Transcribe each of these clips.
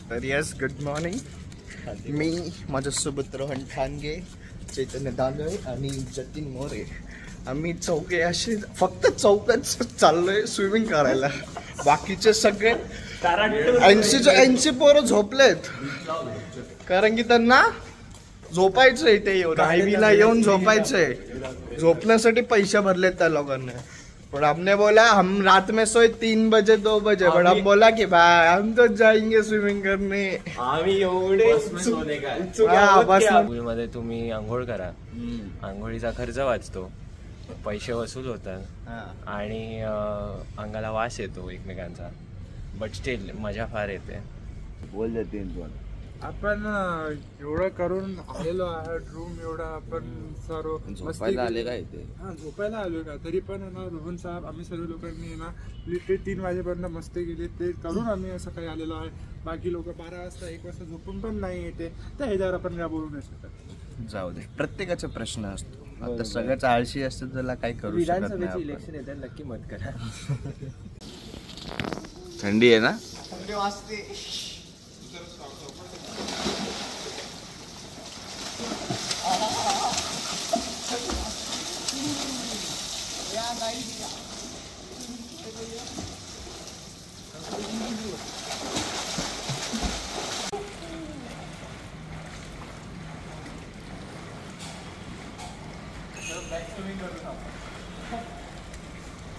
तर yes, good morning. मी माझ्यासोबत रोहन ठाणगे, चैतन्य दांगळे आणि जतीन मोरे. आम्ही चौघे असे फक्त चौकच चाललोय स्विमिंग करायला. बाकीचे सगळे 80 पोरं झोपलेत, कारण की त्यांना झोपायचंय. ते येऊन आयवीला येऊन झोपायचंय. झोपण्यासाठी पैसे भरलेत त्या लोकांनी. पर हमने बोला हम रात में सोए 3 बजे 2 बजे, पर हम बोला कि भाई हम तो जाएंगे स्विमिंग करने. मध्ये तुम्ही आंघोळ करा, आंघोळीचा खर्च वाचतो, पैसे वसूल होतात आणि अंगाला वास येतो एकमेकांचा, बट स्टील मजा फार येते. बोल जाते आपण एवढं करून आलेलो आहोत. रूम एवढा आपण सर्व झोपायला आले काय ते. झोपायला आलो का, तरी पण ना रोहन साहेब आम्ही सर्व लोकांनी ना लिटरेट 3 वाजेपर्यंत मस्ती केली. ते करून आम्ही सकाळी आलेलो आहे. बाकी लोक 12 वाजता 1 वाजता झोपून पण नाही येते. त्या ह्याच्यावर आपण काय बोलू नाही शकत. जाऊ दे, प्रत्येकाचा प्रश्न असतो. आता सगळ्याच आळशी असतं, त्याला काय करू शकत नाही. इलेक्शन येतात, नक्की मत करा. थंडी आहे ना. थंडी वाजते.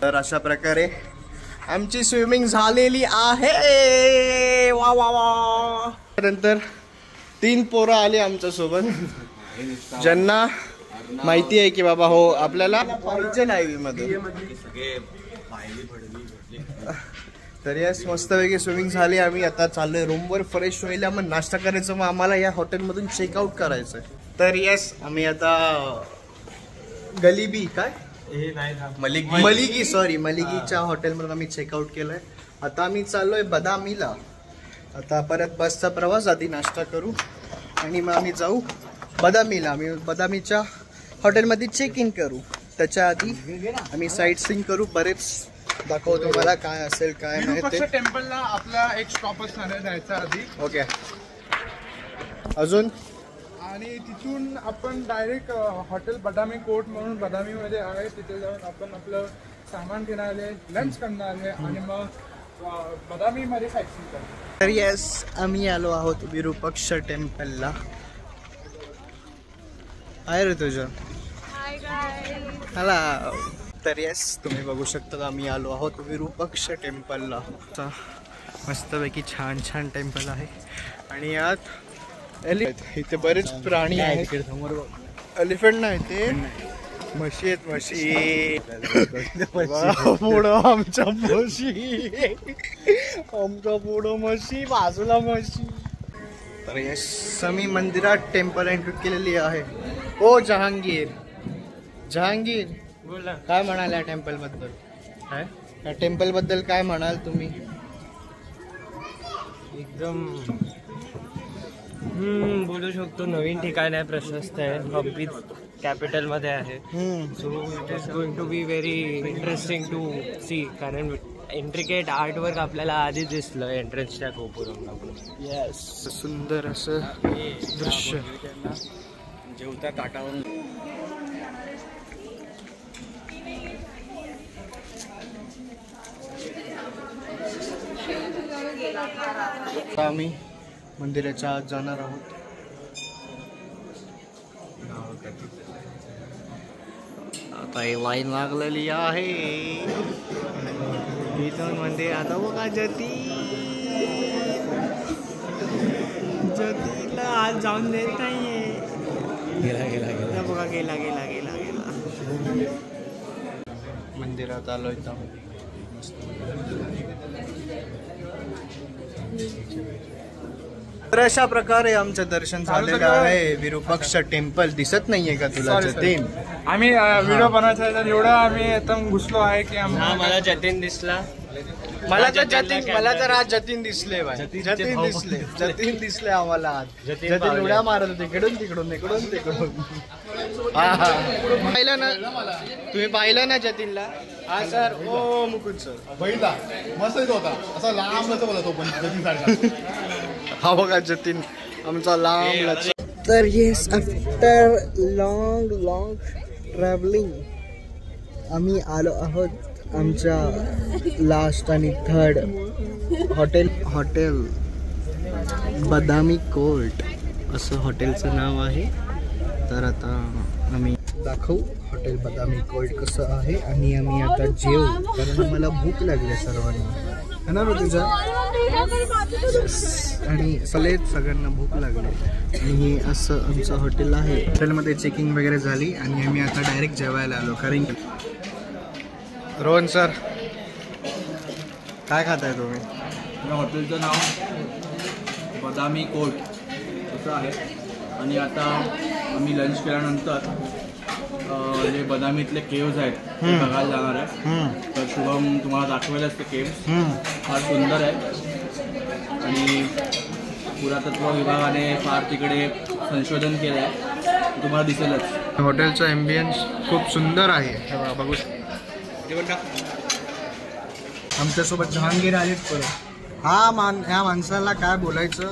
तर अशा प्रकारे आमची स्विमिंग झालेली आहे. वा वा वा. नंतर 3 पोरं आले आमच्या सोबत, ज्यांना माहिती आहे की बाबा हो आपल्याला पाहिजे लाईव्ह मध्ये. तर यस, मस्तपैकी स्विमिंग झाली. आम्ही आता चाललोय रूमवर फ्रेश व्हायला, मग नाश्ता करायचं, मग आम्हाला या हॉटेलमधून चेकआउट करायचंय. तर यस, आम्ही आता गलिबी काय मलिकीच्या हॉटेलमधून आम्ही चेकआउट केलंय. आता आम्ही चाललोय बदामीला. आता परत बसचा प्रवास, आधी नाश्ता करू आणि मग आम्ही जाऊ बदामीला. आम्ही बदामीच्या हॉटेलमध्ये चेक इन करू. त्याच्या आधी आम्ही साईट सीइंग करू. बरेच दाखवतो मला काय असेल काय नाही ते. टेम्पलला आपला एक स्टॉप असणार आहे जायचा आधी. ओके, अजून आणि तिथून आपण डायरेक्ट हॉटेल बदामी कोर्ट म्हणून बदामीमध्ये आहे, तिथे जाऊन आपण आपलं सामान घेणार आहे, लंच करणार आहे आणि मग बदामीमध्ये साईटसीइंग करणार. तर येस, आम्ही आलो आहोत विरूपाक्ष टेम्पलला. आहे रे तुझं हॅलो. तर येस, तुम्ही बघू शकता आम्ही आलो आहोत विरूपाक्ष टेम्पलला. मस्तपैकी छान छान टेम्पल आहे. आणि यात इथे बरेच प्राणी आहेत. एलिफंट नाही, ते म्हशी आहेत. म्हशी पुढं आमच्या म्हशी, आमच्या पुढं म्हशी, बाजूला म्हशी. तर यस, आम्ही मंदिरात टेम्पल एंट्री केलेली आहे. ओ जहांगीर, जहांगीर बोला, काय म्हणाल या टेम्पल बद्दल? या टेम्पल बद्दल काय म्हणाल तुम्ही? एकदम बोलू शकतो, नवीन ठिकाण आहे, प्रशस्त आहे, हम्पी कॅपिटल मध्ये आहे. So it is going to be very interesting to see, कारण इंट्रिकेट आर्टवर्क आपल्याला आधीच दिसलं एंट्रन्सच्या गोपुरमला. येस, सुंदर असं दृश्य. जेवता ताटावरून आम्ही मंदिराच्या आत जाणार आहोत. आता लाईन लागलेली आहे इथून मंदिर. आता बघा जतीला आज जाऊन देत नाहीये. गेला बघा, गेला गेला गेला गेला. मंदिरात आलोय तर तर अशा प्रकारे आमचं दर्शन झालेलं आहे. विरूपाक्ष टेम्पल दिसत नाहीये का तुला जतीन? आम्ही व्हिडिओ बनवायचा आहे तर एवढं आम्ही एकदम घुसलो आहे की मला जतीन दिसला. मला तर आज जतीन दिसले बाय. जतीन दिसले आम्हाला आज. जतीन उड्या मारत होते इकडून तिकडून इकडून तिकडून. पाहिलं ना तुम्ही, पाहिलं ना जतीनला? हा सर. ओ मुकुंद सर बघितला, मस्त होता, असा लांब बोला तो पण जतीन सारखा. हा बघा जतीन आमचा लांब. तर येस, आफ्टर लॉंग ट्रॅव्हलिंग आम्ही आलो आहोत आमच्या लास्ट आणि थर्ड हॉटेल बदामी कोर्ट असं हॉटेलचं नाव आहे. तर आता आम्ही दाखवू हॉटेल बदामी कोर्ट कसं आहे आणि आम्ही आता जेवू, कारण आम्हाला भूक लागली सर्वांना, है ना तुझा. आणि सगळ्यांना भूक लागली आणि हे असं आमचं हॉटेल आहे. हॉटेलमध्ये चेकिंग वगैरे झाली आणि आम्ही आता डायरेक्ट जेवायला आलो. कारण रोहन सर काय खाताय तुम्ही? या हॉटेलचं नाव बदामी कोर्ट असं आहे. आणि आता आम्ही लंच केल्यानंतर जे बदामीतले केव्ज आहेत ते बघायला जाणार आहे. तर शुभम तुम्हाला दाखवायलाच ते केव्ज फार सुंदर आहे आणि पुरातत्व विभागाने फार तिकडे संशोधन केलं आहे, तुम्हाला दिसेलच. हॉटेलचा एम्बियन्स खूप सुंदर आहे, बघू. आमच्यासोबत जहांगीर आहेत परत. ह्या माणसाला काय बोलायचं,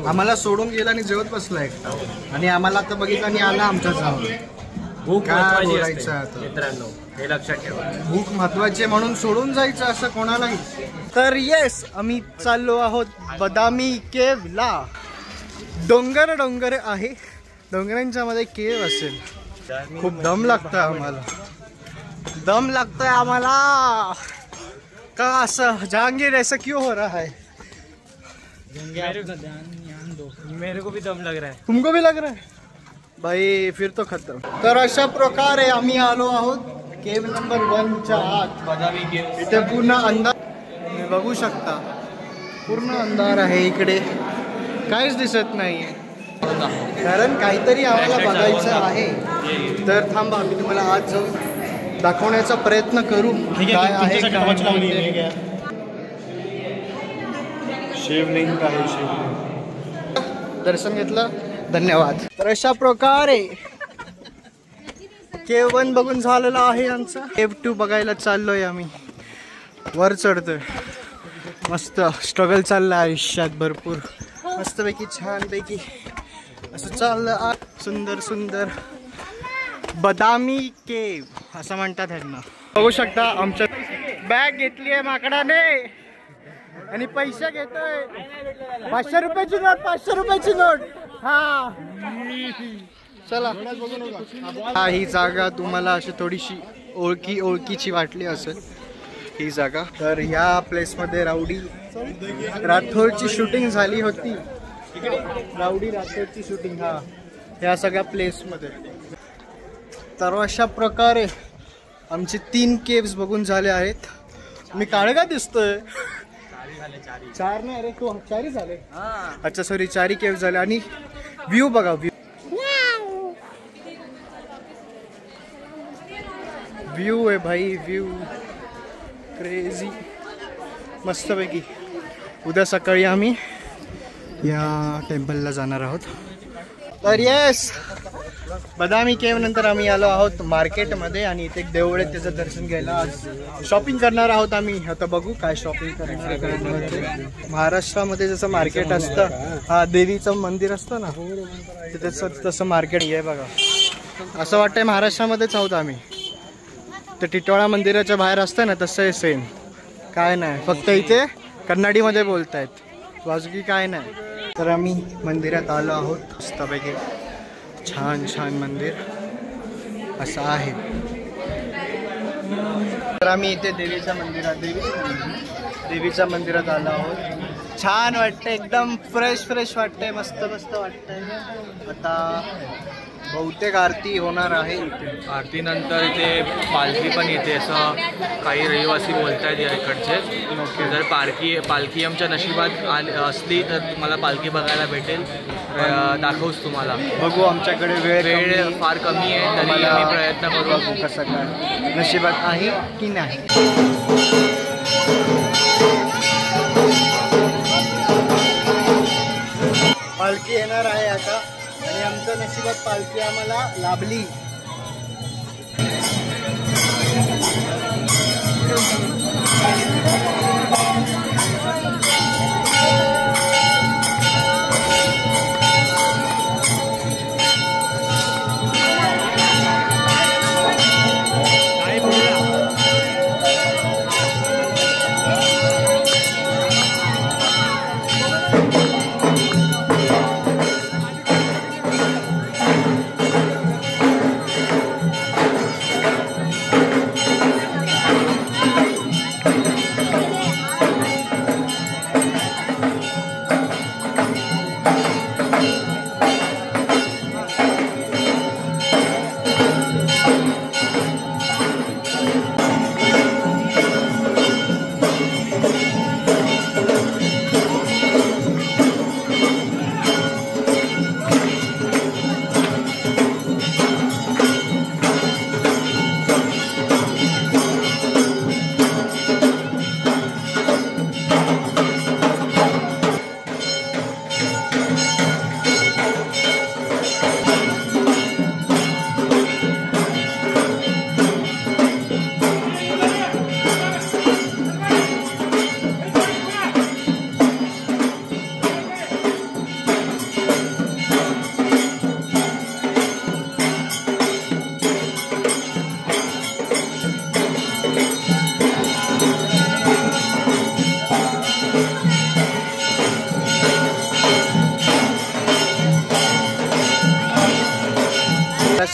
आम्हाला सोडून गेला आणि जेवत बसला एकटा आणि आम्हाला आता बघितलं आणि आला आमच्या जाऊन. भूक काय बोलायचं आता मित्रांनो, हे लक्षात ठेवा, भूक महत्वाची म्हणून सोडून जायचं असं कोणालाही. तर येस, आम्ही चाललो आहोत बदामी केव्हला. डोंगर आहे, डोंगरांच्या मध्ये केव्ह असेल. खूप दम लागतोय आम्हाला का असं. जहांगीर ऐसा क्यों हो रहा है? मेरे को भी दम लग रहा है. तुमको भी लग रहा है भाई, फिर तो खतम. तर अशा प्रकारे आम्ही आलो आहोत केव्ह नंबर 1च्या आत. बदामी केव्ह. इथे पूर्ण अंधार, तुम्ही बघू शकता, पूर्ण अंधार आहे इकडे, काहीच दिसत नाहीये. कारण काहीतरी आम्हाला बघायचं आहे. तर थांबा, मी तुम्हाला आज जाऊन दाखवण्याचा प्रयत्न करू काय आहे. शिवलिंग आहे, शिवलिंग. दर्शन घेतलं, धन्यवाद. तर अशा प्रकारे केव्ह 1 बघून झालेला आहे आमचा. केव्ह 2 बघायला चाललोय आम्ही. वर चढतोय, मस्त स्ट्रगल चाललं आयुष्यात भरपूर, मस्तपैकी छानपैकी असं चाललं. सुंदर बदामी केव्ह असं म्हणतात ह्यांना. बघू शकता आमच्या बॅग घेतली आहे माकडाने आणि पैसे घेतोय. 500 रुपयाची नोट, 500 रुपयाची नोट. हा चला. हा, ही जागा तुम्हाला अशी थोडीशी ओळखीची वाटली असेल ही जागा. तर ह्या प्लेसमध्ये राठोडची शूटिंग झाली होती. राठोडची शूटिंग ह्या सगळ्या प्लेसमध्ये. तर अशा प्रकारे आमचे 3 केव्स बघून झाले आहेत. मी काळे का दिसतोय? 4 नाही अरे, 4 झाले. अच्छा सॉरी, 4 केव्ह झाले. आणि व्ह्यू बघा, व्ह्यू आहे भाई, व्ह्यू क्रेझी मस्तपैकी. उद्या सकाळी आम्ही या टेम्पलला जाणार आहोत. तर येस, बदामी केव्ह नंतर आम्ही आलो आहोत मार्केटमध्ये आणि इथे एक देऊळ आहे, त्याचं दर्शन घ्यायला आज शॉपिंग करणार आहोत आम्ही. आता बघू काय शॉपिंग करणार. महाराष्ट्रामध्ये जसं मार्केट असतं, देवीचं मंदिर असतं ना, तसं मार्केट आहे बघा. असं वाटतंय महाराष्ट्रामध्येच आहोत आम्ही. तर टिटवाळा मंदिराच्या बाहेर असतं ना, तसं आहे सेम. काय नाही, फक्त इथे कन्नडीमध्ये बोलतायत, बाजूकी काय नाही. तर आम्ही मंदिरात आलो आहोत. मस्तपैकी छान मंदिर असं आहे. तर आम्ही इथे देवीच्या मंदिरात आलो आहोत. छान वाटतंय, एकदम फ्रेश वाटतंय, मस्त वाटतंय. आता बहुतेक आरती होणार आहे इथे. आरतीनंतर इथे पालखी पण येते असं काही रहिवासी बोलतायत या इकडचे. जर पालखी आमच्या नशिबात असली तर तुम्हाला पालखी बघायला भेटेल. दाखवूच तुम्हाला. बघू, आमच्याकडे वेळ फार कमी आहे, तरी आम्ही प्रयत्न करू. कसं काय नशिबात आहे की नाही. पालखी येणार आहे आता आणि आमच्या नशिबात पालखी आम्हाला लाभली.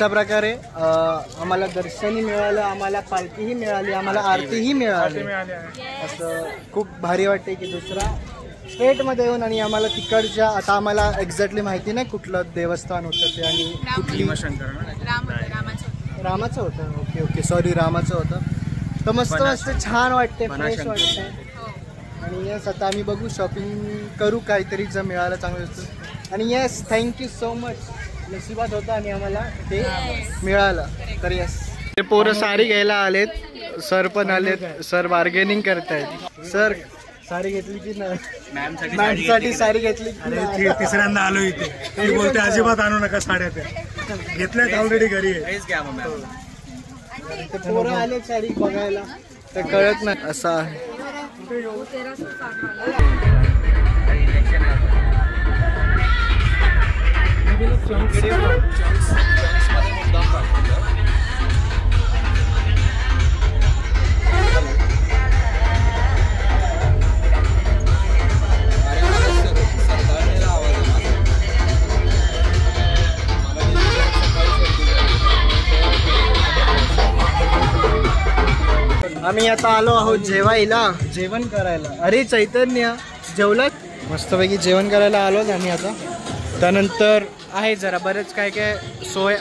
अशा प्रकारे आम्हाला दर्शनही मिळालं, आम्हाला पालखीही मिळाली, आम्हाला आरतीही मिळाली. असं खूप भारी वाटते की दुसरा स्टेटमध्ये येऊन आणि आम्हाला तिकडच्या, आता आम्हाला एक्झॅक्टली माहिती नाही कुठलं देवस्थान होतं ते आणि कुठली रामाचं होतं. ओके ओके सॉरी रामाचं होतं. तर मस्त मस्त छान वाटते, फ्रेश वाटते. आणि येस आता आम्ही बघू, शॉपिंग करू काहीतरी जर मिळालं चांगलं असतं. आणि येस थँक्यू सो मच, नशिबात होतं आणि आम्हाला ते मिळालं. तर येस ते पोरं साडी घ्यायला आलेत, सर पण आलेत, सर बार्गेनिंग करतायत. सर साडी घेतली की नाही? मॅमसाठी साडी घेतली की नाही? तिसऱ्यांदा आलो इथे, ती बोलते अजिबात आणू नका साड्या, त्या घेतल्यात ऑलरेडी घरी आहे. ते पोरं आले साडी बघायला, तर कळत नाही असं आहे. आम्ही आता आलो आहोत जेवण करायला. अरे चैतन्य जेवलात? मस्तपैकी जेवण करायला आलो आम्ही आता. त्यानंतर आहे जरा बरेच काय काय सोय.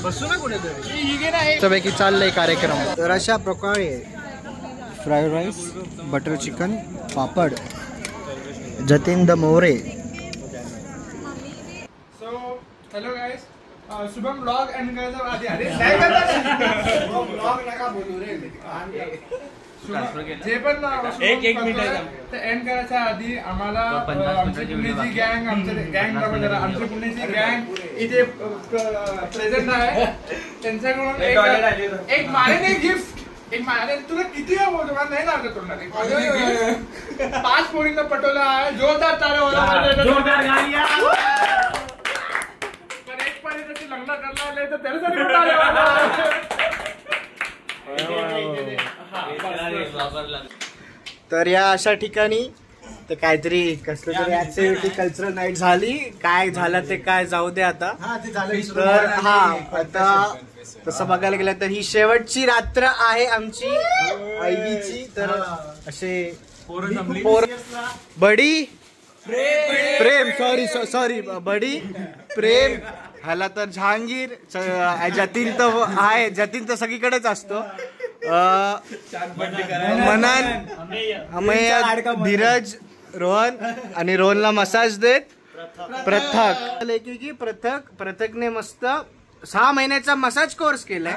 बसू ना कुठे मस्तपैकी चाललंय कार्यक्रम. तर अशा प्रकारे fried rice, butter chicken, papad, Jatin the More. Hello guys, Shubham blog end करायचा आधी नका बोलू रे. जे पण एक मिनिट एंड करायच्या आधी आम्हाला आमची पुण्याची गँग, आमची पुण्याची गँग इथे प्रेझेंट आहे. त्यांच्याकडून एक मारेने गिफ्ट, एक मारे तुला किती वेळा बोलतो, मला नाही लागत तोंडात. 5 पोळींना पटवलं आहे. जोरदार टाळ्या. लग्न करणार तर तर या अशा ठिकाणी तर काहीतरी कसलं तरी ऍक्टिव्हिटी, कल्चरल नाईट झाली. काय झालं ते काय जाऊ दे आता. तर हा आता तसं बघायला गेलं तर ही शेवटची रात्र आहे आमची आईची. तर असे बडी प्रेम सॉरी बडी प्रेम, ह्याला तर जहांगीर, जतीन तर आहे, जतीन तर सगळीकडेच असतो. मनन, अमय, धीरज, रोहन आणि रोहनला मसाज देत प्रथकने मस्त 6 महिन्याचा मसाज कोर्स केलाय.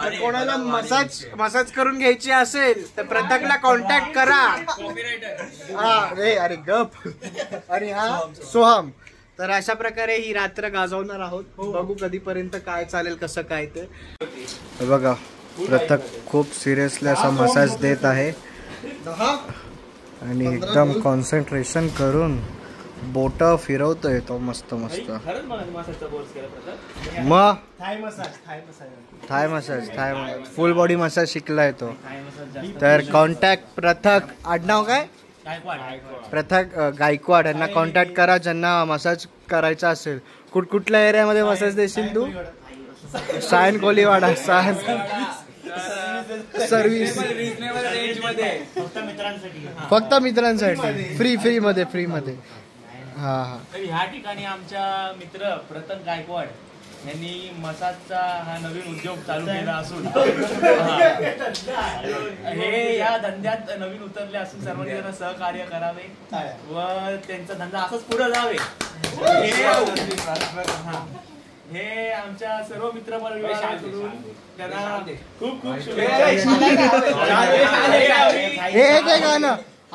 तर कोणाला मसाज करून घ्यायची असेल तर प्रथकला कॉन्टॅक्ट करा. अरे गप. आणि हा सोहम. तर अशा प्रकारे ही रात्र गाजवणार आहोत. बघू कधीपर्यंत काय चालेल, कसं काय ते. बघा प्रथक खूप सिरियसली असा मसाज देत आहे आणि एकदम कॉन्सन्ट्रेशन करून बोट फिरवतोय तो मस्त मस्त. मग थाय मसाज फुल बॉडी मसाज शिकलाय तो. तर कॉन्टॅक्ट प्रथक, आडनाव काय? प्रथक गायकवाड यांना कॉन्टॅक्ट करा ज्यांना मसाज करायचा असेल. कुठल्या एरियामध्ये मसाज देशील तू? सायन कोलीवाडा, सायन सर्व्हिस फक्त मित्रांसाठी फ्री मध्ये. हा. तर ह्या ठिकाणी आमच्या मित्र प्रथम गायकवाड यांनी मसाजचा हा नवीन उद्योग चालू केला असून हे या धंद्यात नवीन उतरले असून सर्वांनी त्यांना सहकार्य करावे व त्यांचा धंदा असाच पुढे जावे हे आमच्या सर्व मित्र परिवाराकडून त्यांना खूप खूप शुभेच्छा.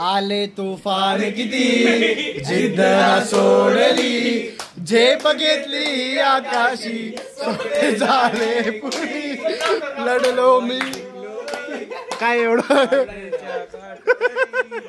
आले तुफान किती जिद्द सोडली, झेप घेतली आकाशी, झाले पुरी लढलो मी. काय एवढं